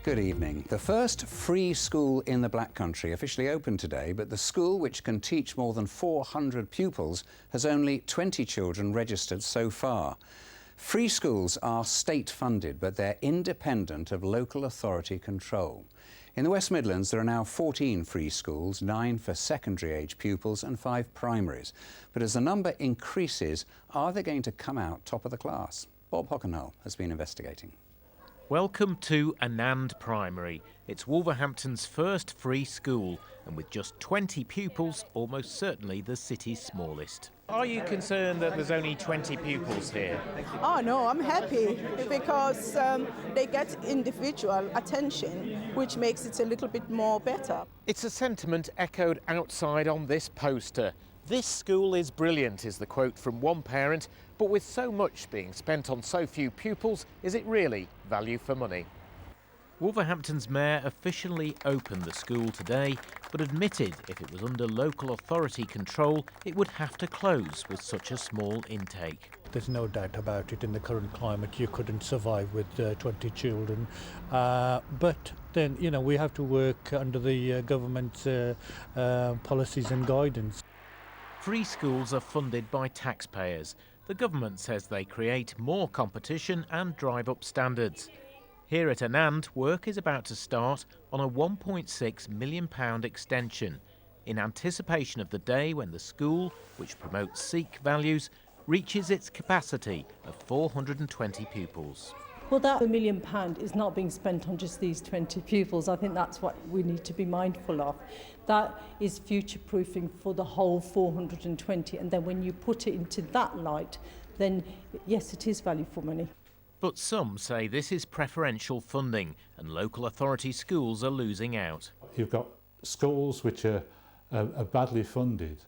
Good evening. The first free school in the Black Country officially opened today, but the school, which can teach more than 400 pupils, has only 20 children registered so far. Free schools are state-funded, but they're independent of local authority control. In the West Midlands, there are now 14 free schools, 9 for secondary-age pupils and 5 primaries. But as the number increases, are they going to come out top of the class? Bob Hockenhull has been investigating. Welcome to Anand Primary. It's Wolverhampton's first free school, and with just 20 pupils, almost certainly the city's smallest. Are you concerned that there's only 20 pupils here? Oh no, I'm happy because they get individual attention, which makes it a little bit more better. It's a sentiment echoed outside on this poster. "This school is brilliant," is the quote from one parent, but with so much being spent on so few pupils, is it really value for money? Wolverhampton's mayor officially opened the school today, but admitted if it was under local authority control, it would have to close with such a small intake. There's no doubt about it, in the current climate you couldn't survive with 20 children. But then, you know, we have to work under the government's policies and guidance. Free schools are funded by taxpayers. The government says they create more competition and drive up standards. Here at Anand, work is about to start on a £1.6 million extension in anticipation of the day when the school, which promotes Sikh values, reaches its capacity of 420 pupils. Well, that £1 million is not being spent on just these 20 pupils. I think that's what we need to be mindful of. That is future-proofing for the whole 420, and then when you put it into that light, then yes, it is value for money. But some say this is preferential funding and local authority schools are losing out. You've got schools which are badly funded,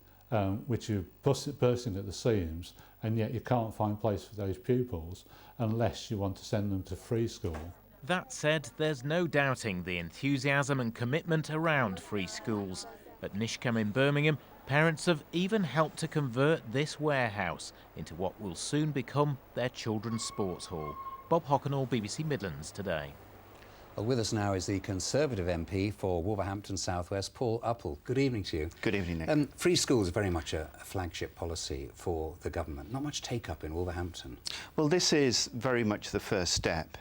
which are bursting at the seams, and yet you can't find place for those pupils unless you want to send them to free school. That said, there's no doubting the enthusiasm and commitment around free schools. At Nishcombe in Birmingham, parents have even helped to convert this warehouse into what will soon become their children's sports hall. Bob Hockenhull, BBC Midlands Today. Well, with us now is the Conservative MP for Wolverhampton South West, Paul Uppal. Good evening to you. Good evening, Nick. Free schools are very much a flagship policy for the government. Not much take-up in Wolverhampton. Well, this is very much the first step.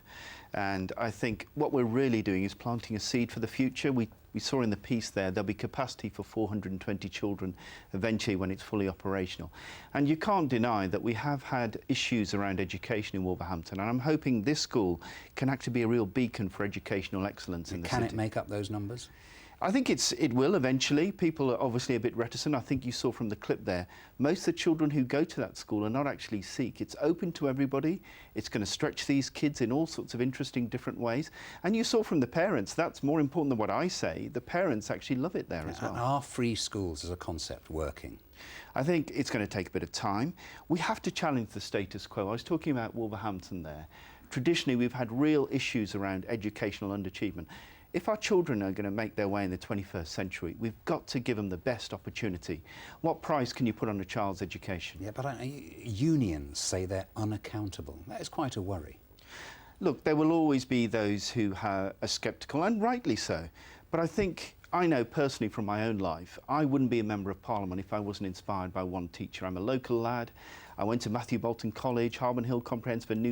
And I think what we're really doing is planting a seed for the future. We saw in the piece there'll be capacity for 420 children eventually when it's fully operational. And you can't deny that we have had issues around education in Wolverhampton, and I'm hoping this school can actually be a real beacon for educational excellence in the city. Can it make up those numbers? I think it will eventually. People are obviously a bit reticent. I think you saw from the clip there, most of the children who go to that school are not actually Sikh. It's open to everybody. It's going to stretch these kids in all sorts of interesting different ways. And you saw from the parents, that's more important than what I say. The parents actually love it there as well. And are free schools as a concept working? I think it's going to take a bit of time. We have to challenge the status quo. I was talking about Wolverhampton there. Traditionally, we've had real issues around educational underachievement. If our children are going to make their way in the 21st century, we've got to give them the best opportunity. What price can you put on a child's education? Yeah, but unions say they're unaccountable. That is quite a worry. Look, there will always be those who are sceptical, and rightly so. But I know personally from my own life, I wouldn't be a Member of Parliament if I wasn't inspired by one teacher. I'm a local lad. I went to Matthew Bolton College, Harborne Hill Comprehensive and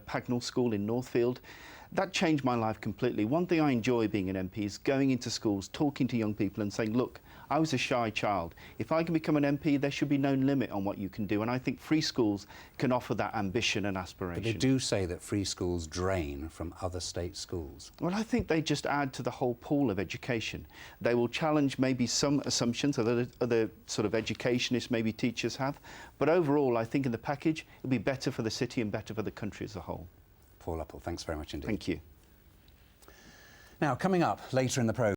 Pagnell School in Northfield. That changed my life completely. One thing I enjoy being an MP is going into schools, talking to young people and saying, look, I was a shy child. If I can become an MP, there should be no limit on what you can do. And I think free schools can offer that ambition and aspiration. But they do say that free schools drain from other state schools. Well, I think they just add to the whole pool of education. They will challenge maybe some assumptions that other sort of educationists, maybe teachers have. But overall, I think in the package, it'll be better for the city and better for the country as a whole. Paul Uppal, thanks very much indeed. Thank you. Now, coming up later in the programme,